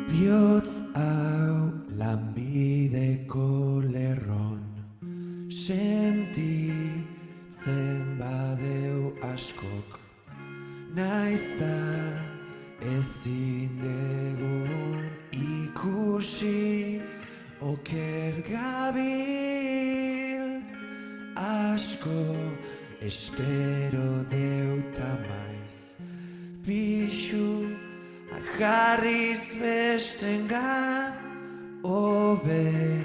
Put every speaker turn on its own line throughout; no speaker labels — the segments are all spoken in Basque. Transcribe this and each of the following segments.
Bihotz hau lanbideko lerron, sentitzen badeu askok, naizta ezin degun ikusi oker gabiltz, asko espero deuta maiz, pixu jarriz bestengan, hobe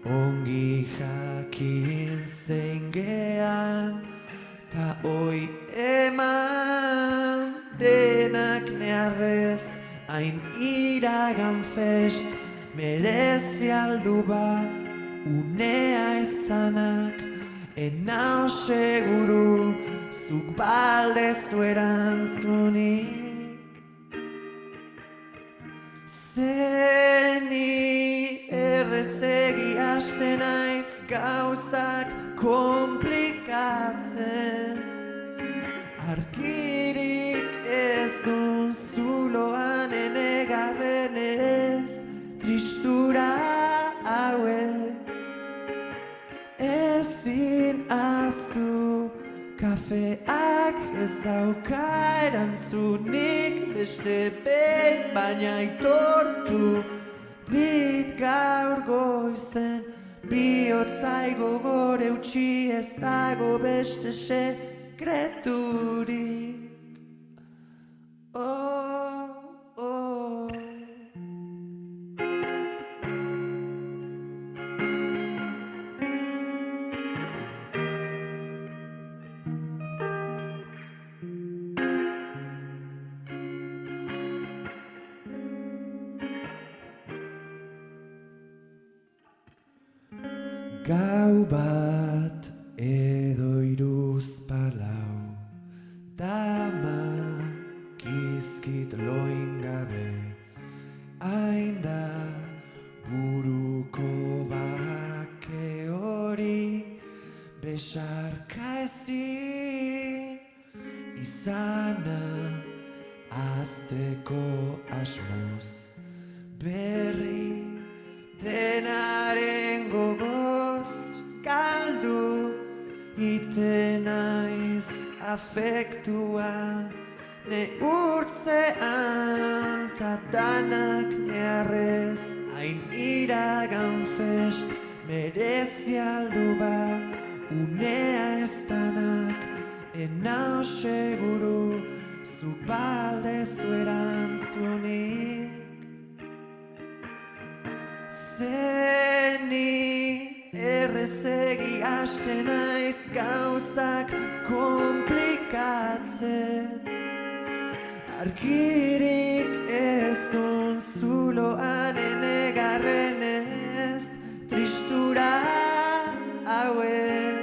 ongi jakin zein gean, ta oi eman denak neharrez, hain iragan fest, merezi aldu ba, unea estanak, enao seguru, zuk baldezu erantzunik. Zeni errezegi haste naiz gauzak komplikatzen, argirik ez dun zuloan enegarren ez tristura hauek, ezin aztu kafeak ez dauka erantzunik beste behin, baina aitortu dit gaur goizen, bihotzai gogor eutxi ez dago beste sekreturik. Oh, oh. Gau bat edo hiruzpalau, dama kizkit loin gabe, hain da buruko bake hori, besarka ezin izana azteko asmoz, berri denaren gogoz galdu iten naiz afektua neurtzean ta danak neharrez hain iragan fest merezi aldu ba unea ez danak enao seguru zuk baldezu erantzunik. Zeni errezegi haste naiz gauzak komplikatzen, argirik ez dun zuloan enegarren ez tristura hauek,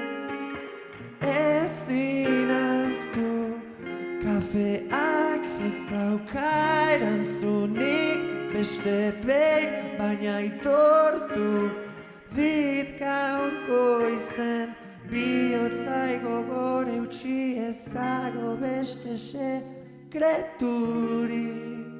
ezin aztu kafeak ez dauka erantzunik beste behin, baina aitortu dit gaur goizen, bihotzai gogor eutxi ez dago beste sekreturik.